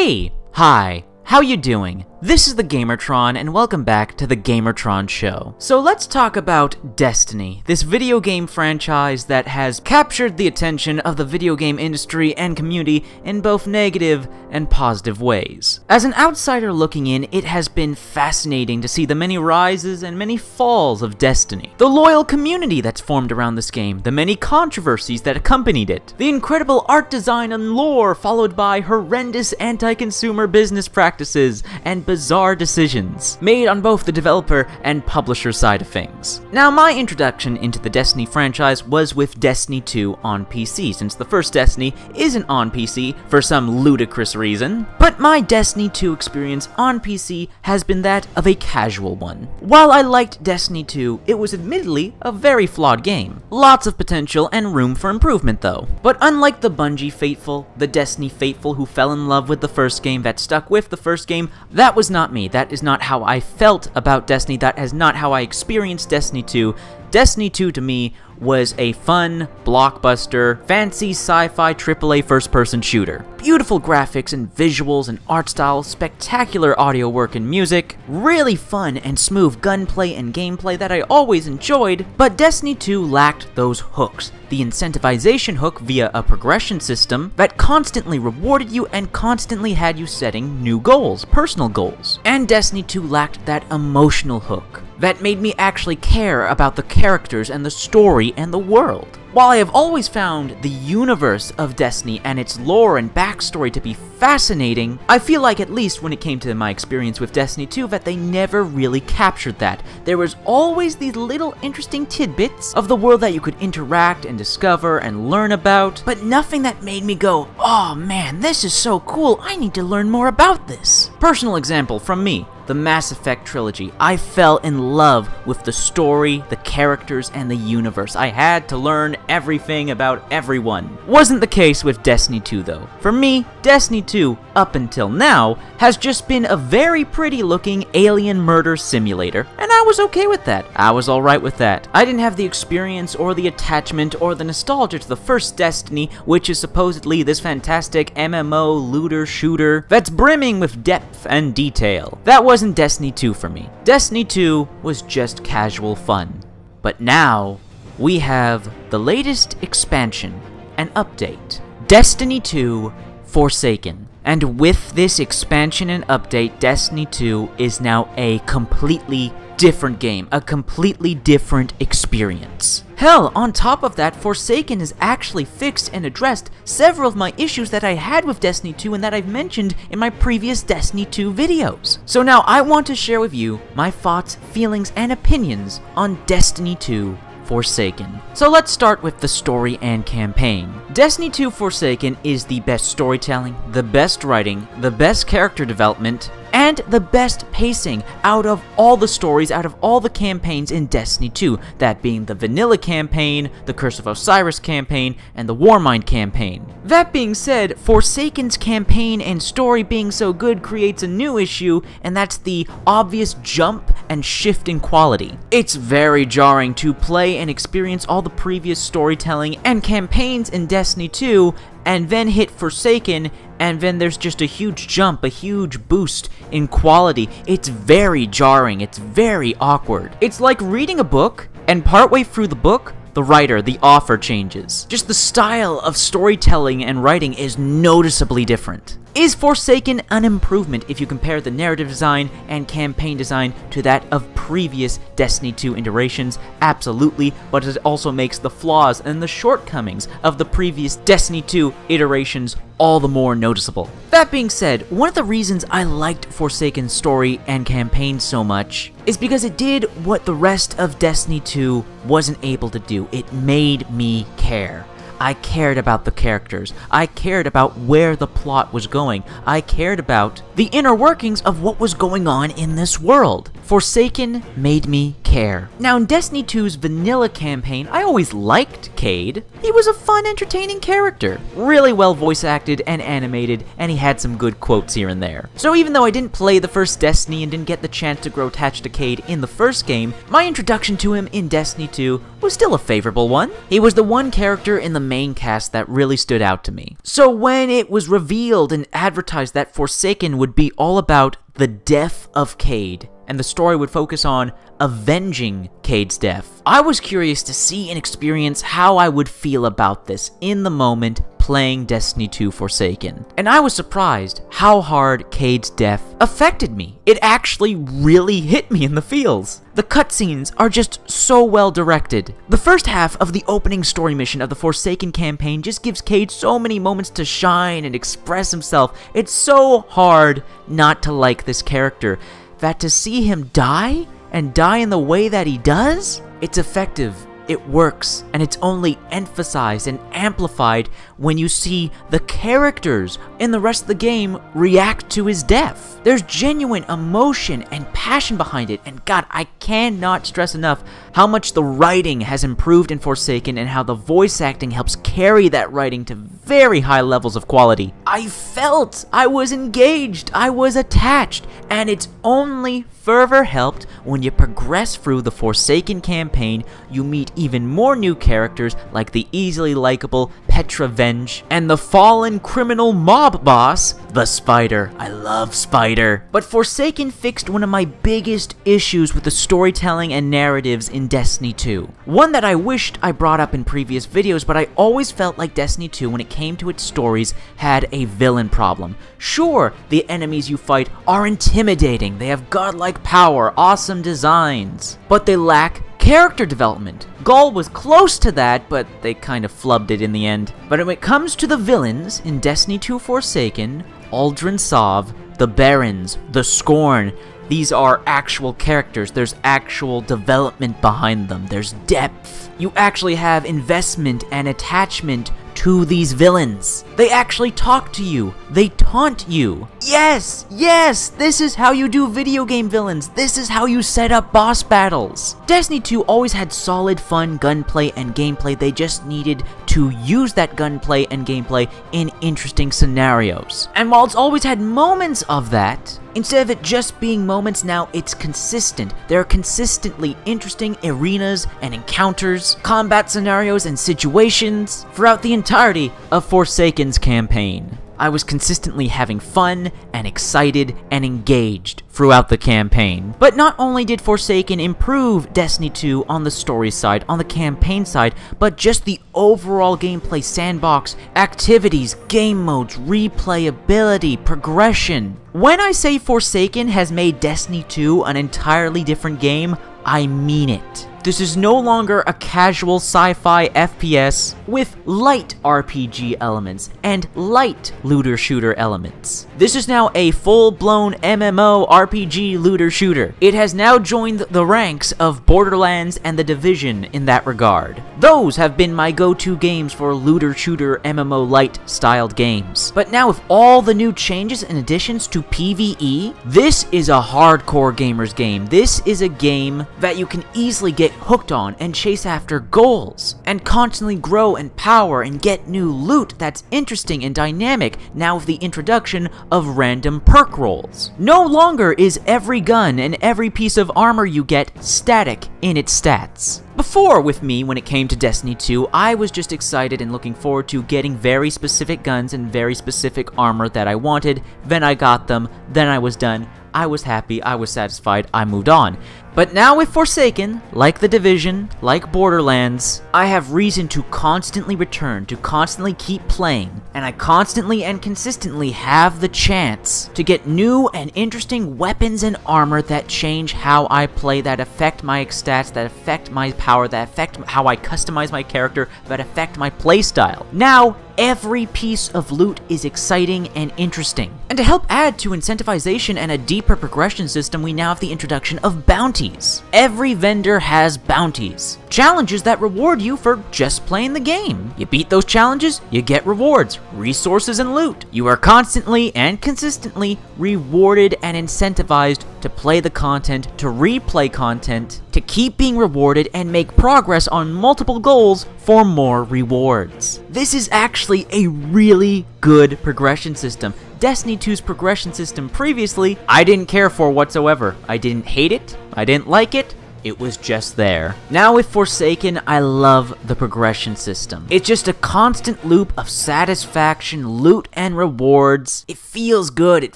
Hey! Hi! How you doing? This is the Gamertron, and welcome back to the Gamertron Show. So let's talk about Destiny, this video game franchise that has captured the attention of the video game industry and community in both negative and positive ways. As an outsider looking in, it has been fascinating to see the many rises and many falls of Destiny, the loyal community that's formed around this game, the many controversies that accompanied it, the incredible art design and lore followed by horrendous anti-consumer business practices and bizarre decisions made on both the developer and publisher side of things. Now, my introduction into the Destiny franchise was with Destiny 2 on PC, since the first Destiny isn't on PC for some ludicrous reason, but my Destiny 2 experience on PC has been that of a casual one. While I liked Destiny 2, it was admittedly a very flawed game. Lots of potential and room for improvement though. But unlike the Bungie faithful, the Destiny faithful who fell in love with the first game, that stuck with the first game, that was not me. That is not how I felt about Destiny. That is not how I experienced Destiny 2. Destiny 2 to me was a fun, blockbuster, fancy sci-fi AAA first-person shooter. Beautiful graphics and visuals and art style, spectacular audio work and music, really fun and smooth gunplay and gameplay that I always enjoyed, but Destiny 2 lacked those hooks. The incentivization hook via a progression system that constantly rewarded you and constantly had you setting new goals, personal goals. And Destiny 2 lacked that emotional hook that made me actually care about the characters and the story and the world. While I have always found the universe of Destiny and its lore and backstory to be fascinating, I feel like at least when it came to my experience with Destiny 2 that they never really captured that. There was always these little interesting tidbits of the world that you could interact and discover and learn about, but nothing that made me go, oh man, this is so cool, I need to learn more about this. Personal example from me. The Mass Effect trilogy. I fell in love with the story, the characters, and the universe. I had to learn everything about everyone. Wasn't the case with Destiny 2 though. For me, Destiny 2, up until now, has just been a very pretty looking alien murder simulator, and I was okay with that. I was alright with that. I didn't have the experience or the attachment or the nostalgia to the first Destiny, which is supposedly this fantastic MMO looter shooter that's brimming with depth and detail. That wasn't Destiny 2 for me. Destiny 2 was just casual fun. But now, we have the latest expansion and update. Destiny 2 Forsaken. And with this expansion and update, Destiny 2 is now a completely different game, a completely different experience. Hell, on top of that, Forsaken has actually fixed and addressed several of my issues that I had with Destiny 2 and that I've mentioned in my previous Destiny 2 videos. So now I want to share with you my thoughts, feelings, and opinions on Destiny 2 Forsaken. So let's start with the story and campaign. Destiny 2 Forsaken is the best storytelling, the best writing, the best character development, and the best pacing out of all the stories, out of all the campaigns in Destiny 2, that being the Vanilla campaign, the Curse of Osiris campaign, and the Warmind campaign. That being said, Forsaken's campaign and story being so good creates a new issue, and that's the obvious jump and shift in quality. It's very jarring to play and experience all the previous storytelling and campaigns in Destiny 2, and then hit Forsaken, and then there's just a huge jump, a huge boost in quality. It's very jarring, it's very awkward. It's like reading a book, and partway through the book, the writer, the author changes. Just the style of storytelling and writing is noticeably different. Is Forsaken an improvement if you compare the narrative design and campaign design to that of previous Destiny 2 iterations? Absolutely, but it also makes the flaws and the shortcomings of the previous Destiny 2 iterations all the more noticeable. That being said, one of the reasons I liked Forsaken's story and campaign so much is because it did what the rest of Destiny 2 wasn't able to do. It made me care. I cared about the characters. I cared about where the plot was going. I cared about the inner workings of what was going on in this world. Forsaken made me care. care. Now, in Destiny 2's vanilla campaign, I always liked Cade. He was a fun, entertaining character. Really well voice acted and animated, and he had some good quotes here and there. So even though I didn't play the first Destiny and didn't get the chance to grow attached to Cade in the first game, my introduction to him in Destiny 2 was still a favorable one. He was the one character in the main cast that really stood out to me. So when it was revealed and advertised that Forsaken would be all about the death of Cade, and the story would focus on avenging Cade's death, I was curious to see and experience how I would feel about this in the moment playing Destiny 2 Forsaken. And I was surprised how hard Cade's death affected me. It actually really hit me in the feels. The cutscenes are just so well directed. The first half of the opening story mission of the Forsaken campaign just gives Cade so many moments to shine and express himself. It's so hard not to like this character, that to see him die, and die in the way that he does, it's effective. It works, and it's only emphasized and amplified when you see the characters in the rest of the game react to his death. There's genuine emotion and passion behind it, and God, I cannot stress enough how much the writing has improved in Forsaken and how the voice acting helps carry that writing to very high levels of quality. I felt I was engaged, I was attached, and it's only further helped when you progress through the Forsaken campaign. You meet even more new characters like the easily likable Petra Venge and the fallen criminal mob boss, the Spider. I love Spider. But Forsaken fixed one of my biggest issues with the storytelling and narratives in Destiny 2. One that I wished I brought up in previous videos, but I always felt like Destiny 2, when it came to its stories, had a villain problem. Sure, the enemies you fight are intimidating, they have godlike power, awesome designs, but they lack character development. Gaul was close to that, but they kind of flubbed it in the end. But when it comes to the villains in Destiny 2 Forsaken, Aldrin Sov, the Barons, the Scorn, these are actual characters. There's actual development behind them. There's depth. You actually have investment and attachment to these villains. They actually talk to you. They taunt you. Yes, yes, this is how you do video game villains. This is how you set up boss battles. Destiny 2 always had solid, fun gunplay and gameplay. They just needed to use that gunplay and gameplay in interesting scenarios. And while it's always had moments of that, instead of it just being moments, now it's consistent. There are consistently interesting arenas and encounters, combat scenarios and situations throughout the entirety of Forsaken's campaign. I was consistently having fun and excited and engaged throughout the campaign. But not only did Forsaken improve Destiny 2 on the story side, on the campaign side, but just the overall gameplay sandbox, activities, game modes, replayability, progression. When I say Forsaken has made Destiny 2 an entirely different game, I mean it. This is no longer a casual sci-fi FPS with light RPG elements and light looter-shooter elements. This is now a full-blown MMO RPG looter-shooter. It has now joined the ranks of Borderlands and The Division in that regard. Those have been my go-to games for looter-shooter MMO light-styled games. But now with all the new changes and additions to PvE, this is a hardcore gamer's game. This is a game that you can easily get hooked on and chase after goals and constantly grow and power and get new loot that's interesting and dynamic now with the introduction of random perk rolls. No longer is every gun and every piece of armor you get static in its stats. Before, with me, when it came to Destiny 2, I was just excited and looking forward to getting very specific guns and very specific armor that I wanted. Then I got them, then I was done. I was happy, I was satisfied, I moved on. But now with Forsaken, like The Division, like Borderlands, I have reason to constantly return, to constantly keep playing, and I constantly and consistently have the chance to get new and interesting weapons and armor that change how I play, that affect my stats, that affect my power, that affect how I customize my character, that affect my playstyle. Now, every piece of loot is exciting and interesting. And to help add to incentivization and a deeper progression system, we now have the introduction of bounties. Every vendor has bounties. challenges that reward you for just playing the game. You beat those challenges, you get rewards, resources, and loot. You are constantly and consistently rewarded and incentivized to play the content, to replay content, to keep being rewarded and make progress on multiple goals for more rewards. This is actually a really good progression system. Destiny 2's progression system previously, I didn't care for whatsoever. I didn't hate it, I didn't like it, it was just there. Now with Forsaken, I love the progression system. It's just a constant loop of satisfaction, loot, and rewards. It feels good, it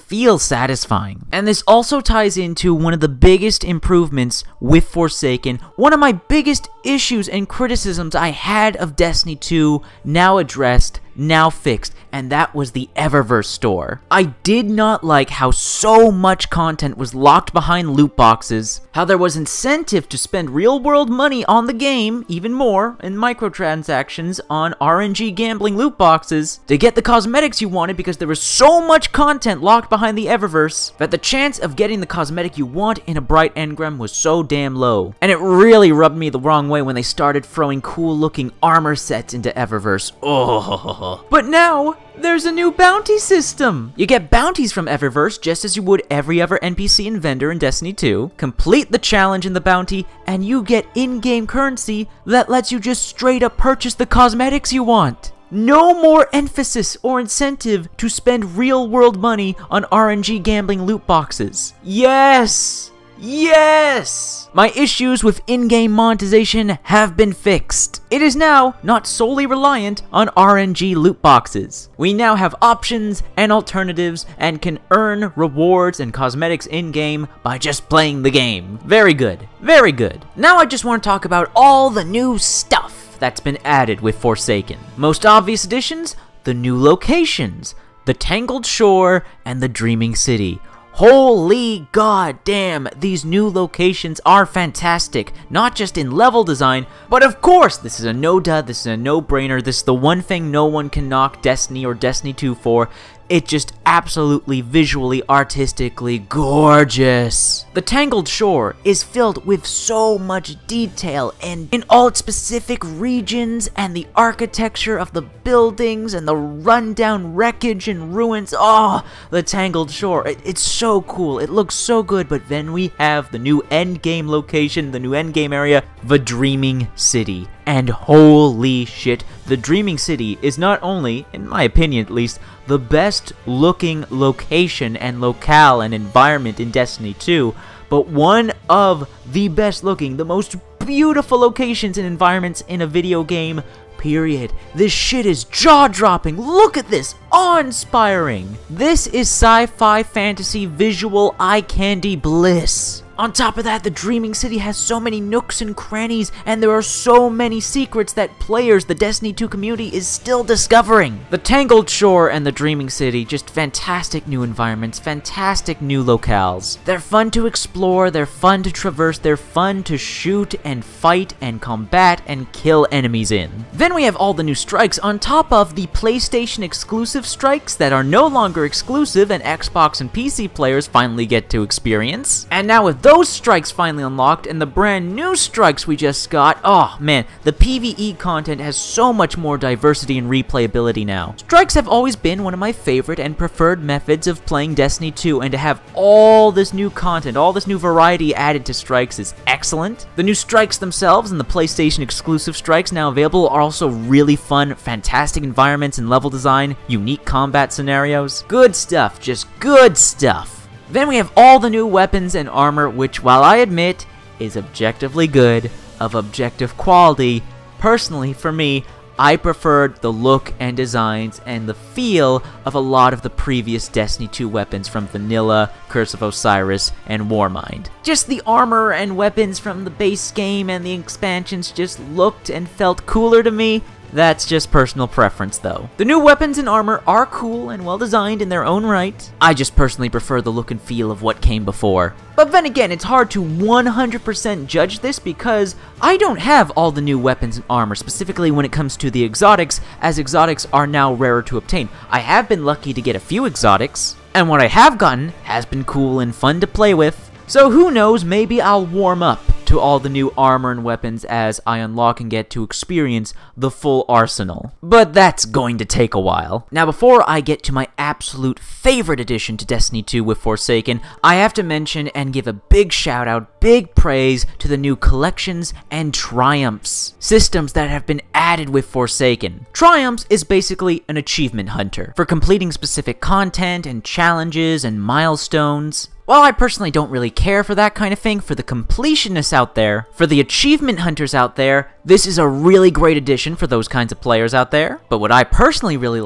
feels satisfying. And this also ties into one of the biggest improvements with Forsaken, one of my biggest issues and criticisms I had of Destiny 2, now addressed, now fixed, and that was the Eververse store. I did not like how so much content was locked behind loot boxes, how there was incentive to spend real-world money on the game, even more, in microtransactions on RNG gambling loot boxes, to get the cosmetics you wanted because there was so much content locked behind the Eververse that the chance of getting the cosmetic you want in a bright engram was so damn low. And it really rubbed me the wrong way when they started throwing cool-looking armor sets into Eververse. Oh. But now, there's a new bounty system! You get bounties from Eververse just as you would every other NPC and vendor in Destiny 2, complete the challenge in the bounty, and you get in-game currency that lets you just straight up purchase the cosmetics you want. No more emphasis or incentive to spend real-world money on RNG gambling loot boxes. Yes! Yes! My issues with in-game monetization have been fixed. It is now not solely reliant on RNG loot boxes. We now have options and alternatives and can earn rewards and cosmetics in-game by just playing the game. Very good. Very good. Now I just want to talk about all the new stuff that's been added with Forsaken. Most obvious additions, the new locations, the Tangled Shore, and the Dreaming City. Holy goddamn, these new locations are fantastic, not just in level design, but of course, this is a no-dud, this is a no-brainer, this is the one thing no one can knock Destiny or Destiny 2 for. It's just absolutely visually, artistically gorgeous. The Tangled Shore is filled with so much detail and in all its specific regions and the architecture of the buildings and the rundown wreckage and ruins. Oh, the Tangled Shore. It's so cool. It looks so good. But then we have the new endgame location, the new endgame area, the Dreaming City. And holy shit, the Dreaming City is not only, in my opinion at least, the best looking location and locale and environment in Destiny 2, but one of the best looking, the most beautiful locations and environments in a video game, period. This shit is jaw-dropping. Look at this. Awe-inspiring. This is sci-fi fantasy visual eye candy bliss. On top of that, the Dreaming City has so many nooks and crannies, and there are so many secrets that players, the Destiny 2 community, is still discovering. The Tangled Shore and the Dreaming City, just fantastic new environments, fantastic new locales. They're fun to explore, they're fun to traverse, they're fun to shoot and fight and combat and kill enemies in. Then we have all the new strikes on top of the PlayStation exclusive strikes that are no longer exclusive and Xbox and PC players finally get to experience. And now with those strikes finally unlocked and the brand new strikes we just got, oh man, the PvE content has so much more diversity and replayability now. Strikes have always been one of my favorite and preferred methods of playing Destiny 2, and to have all this new content, all this new variety added to strikes is excellent. The new strikes themselves and the PlayStation exclusive strikes now available are also really fun, fantastic environments and level design, unique combat scenarios. Good stuff, just good stuff. Then we have all the new weapons and armor, which, while I admit, is objectively good, of objective quality, personally, for me, I preferred the look and designs and the feel of a lot of the previous Destiny 2 weapons from Vanilla, Curse of Osiris, and Warmind. Just the armor and weapons from the base game and the expansions just looked and felt cooler to me. That's just personal preference, though. The new weapons and armor are cool and well designed in their own right. I just personally prefer the look and feel of what came before. But then again, it's hard to 100% judge this because I don't have all the new weapons and armor, specifically when it comes to the exotics, as exotics are now rarer to obtain. I have been lucky to get a few exotics, and what I have gotten has been cool and fun to play with. So who knows, maybe I'll warm up to to all the new armor and weapons as I unlock and get to experience the full arsenal. But that's going to take a while. Now, before I get to my absolute favorite addition to Destiny 2 with Forsaken, I have to mention and give a big shout out, big praise to the new collections and triumphs, systems that have been added with Forsaken. Triumphs is basically an achievement hunter for completing specific content and challenges and milestones. While I personally don't really care for that kind of thing, for the completionists out there, for the achievement hunters out there, this is a really great addition for those kinds of players out there. But what I personally really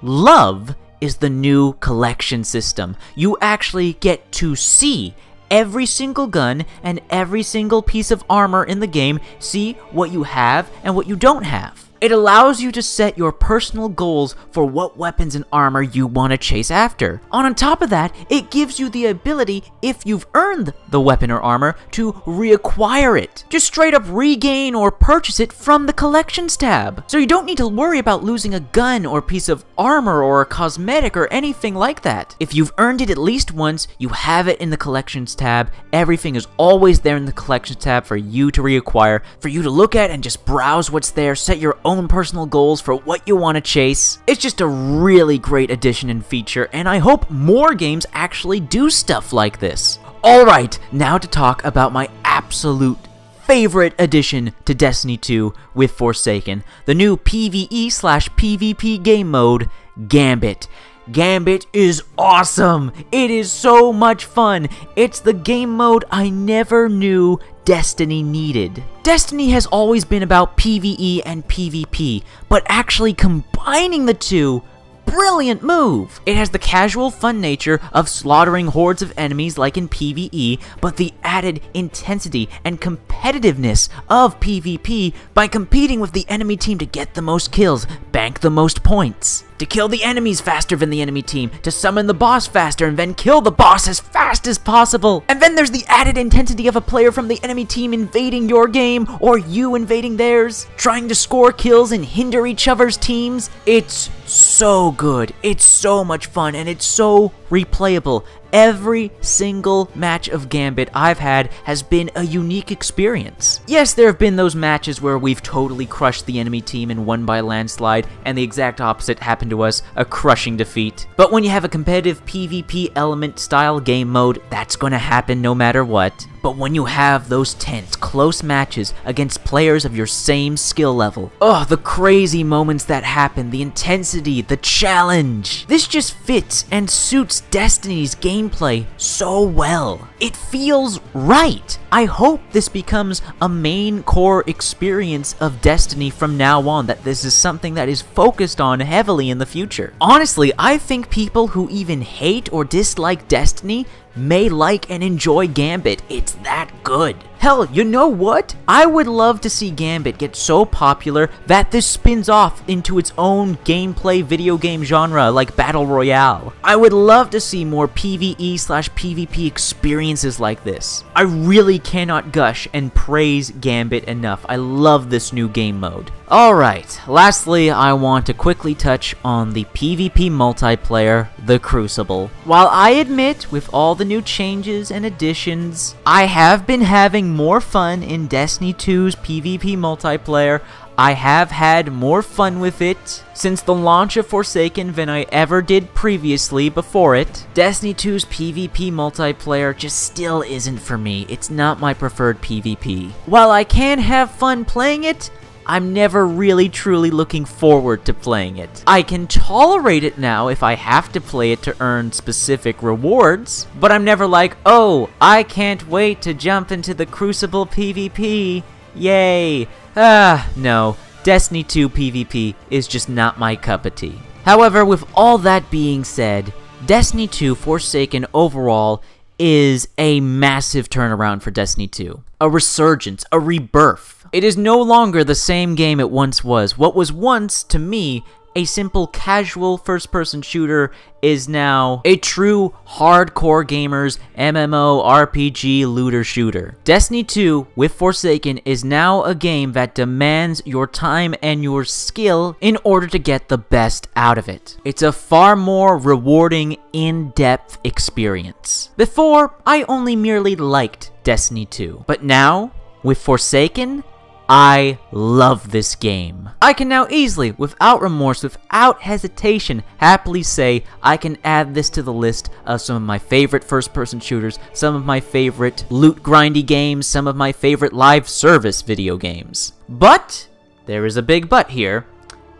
love is the new collection system. You actually get to see every single gun and every single piece of armor in the game, see what you have and what you don't have. It allows you to set your personal goals for what weapons and armor you want to chase after. On top of that, it gives you the ability, if you've earned the weapon or armor, to reacquire it. Just straight up regain or purchase it from the collections tab. So you don't need to worry about losing a gun or piece of armor or a cosmetic or anything like that. If you've earned it at least once, you have it in the collections tab. Everything is always there in the collections tab for you to reacquire, for you to look at and just browse what's there, set your own personal goals for what you want to chase. It's just a really great addition and feature, and I hope more games actually do stuff like this. Alright, now to talk about my absolute favorite addition to Destiny 2 with Forsaken, the new PvE/PvP game mode, Gambit. Gambit is awesome! It is so much fun! It's the game mode I never knew Destiny needed. Destiny has always been about PvE and PvP, but actually combining the two, brilliant move! It has the casual fun nature of slaughtering hordes of enemies like in PvE, but the added intensity and competitiveness of PvP by competing with the enemy team to get the most kills, bank the most points, to kill the enemies faster than the enemy team, to summon the boss faster and then kill the boss as fast as possible. And then there's the added intensity of a player from the enemy team invading your game or you invading theirs, trying to score kills and hinder each other's teams. It's so good, it's so much fun, and it's so replayable. Every single match of Gambit I've had has been a unique experience. Yes, there have been those matches where we've totally crushed the enemy team and won by a landslide, and the exact opposite happened to us, a crushing defeat. But when you have a competitive PvP element style game mode, that's gonna happen no matter what. But when you have those tense, close matches against players of your same skill level, oh, the crazy moments that happen, the intensity, the challenge. This just fits and suits Destiny's gameplay so well. It feels right. I hope this becomes a main core experience of Destiny from now on, that this is something that is focused on heavily in the future. Honestly, I think people who even hate or dislike Destiny may like and enjoy Gambit. It's that good. Hell, you know what? I would love to see Gambit get so popular that this spins off into its own gameplay video game genre like Battle Royale. I would love to see more PvE/PvP experiences like this. I really cannot gush and praise Gambit enough. I love this new game mode. Alright, lastly, I want to quickly touch on the PvP multiplayer, The Crucible. While I admit, with all the new changes and additions, I have been having more fun in Destiny 2's PvP multiplayer. I have had more fun with it since the launch of Forsaken than I ever did previously before it. Destiny 2's PvP multiplayer just still isn't for me. It's not my preferred PvP. While I can have fun playing it, I'm never really truly looking forward to playing it. I can tolerate it now if I have to play it to earn specific rewards, but I'm never like, oh, I can't wait to jump into the Crucible PvP, yay. No, Destiny 2 PvP is just not my cup of tea. However, with all that being said, Destiny 2 Forsaken overall is a massive turnaround for Destiny 2. A resurgence, a rebirth. It is no longer the same game it once was. What was once, to me, a simple casual first-person shooter is now a true hardcore gamer's MMO RPG looter shooter. Destiny 2 with Forsaken is now a game that demands your time and your skill in order to get the best out of it. It's a far more rewarding, in-depth experience. Before, I only merely liked Destiny 2, but now, with Forsaken, I love this game. I can now easily, without remorse, without hesitation, happily say I can add this to the list of some of my favorite first-person shooters, some of my favorite loot grindy games, some of my favorite live service video games. But there is a big but here.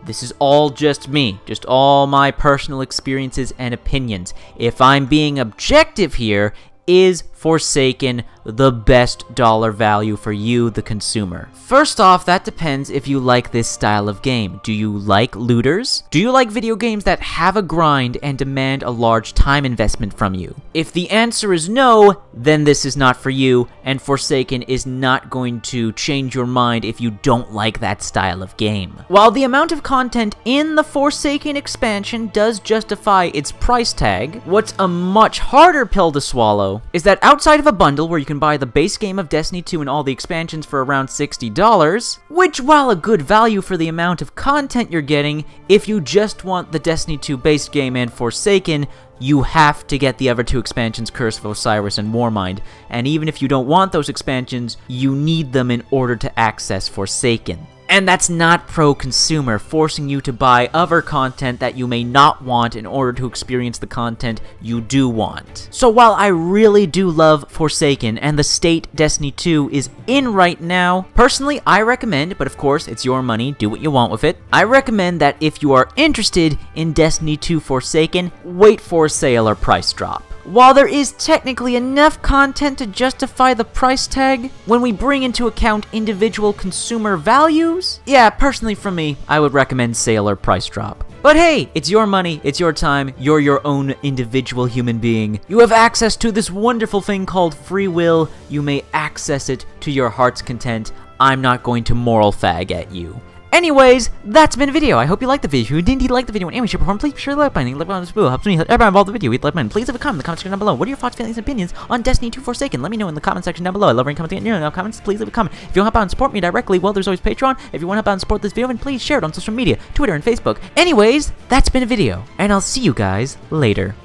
This is all just me, just all my personal experiences and opinions. If I'm being objective here, is Forsaken the best dollar value for you, the consumer? First off, that depends if you like this style of game. Do you like looters? Do you like video games that have a grind and demand a large time investment from you? If the answer is no, then this is not for you, and Forsaken is not going to change your mind if you don't like that style of game. While the amount of content in the Forsaken expansion does justify its price tag, what's a much harder pill to swallow is that outside of a bundle where you can buy the base game of Destiny 2 and all the expansions for around $60, which, while a good value for the amount of content you're getting, if you just want the Destiny 2 base game and Forsaken, you have to get the other two expansions, Curse of Osiris and Warmind, and even if you don't want those expansions, you need them in order to access Forsaken. And that's not pro-consumer, forcing you to buy other content that you may not want in order to experience the content you do want. So while I really do love Forsaken and the state Destiny 2 is in right now, personally I recommend, but of course it's your money, do what you want with it, I recommend that if you are interested in Destiny 2 Forsaken, wait for a sale or price drop. While there is technically enough content to justify the price tag, when we bring into account individual consumer values, yeah, personally for me, I would recommend sale or price drop. But hey, it's your money, it's your time, you're your own individual human being. You have access to this wonderful thing called free will, you may access it to your heart's content. I'm not going to moral fag at you. Anyways, that's been a video. I hope you liked the video. If you didn't like the video in any way, shape, or form, please be sure to like button. Like button helps me help everyone involved in the video. Hit like button. Please leave a comment in the comment section down below. What are your thoughts, feelings, and opinions on Destiny 2 Forsaken? Let me know in the comment section down below. I love reading comments. Comments. Please leave a comment. If you want to help out and support me directly, well, there's always Patreon. If you want to help out and support this video, then please share it on social media, Twitter and Facebook. Anyways, that's been a video, and I'll see you guys later.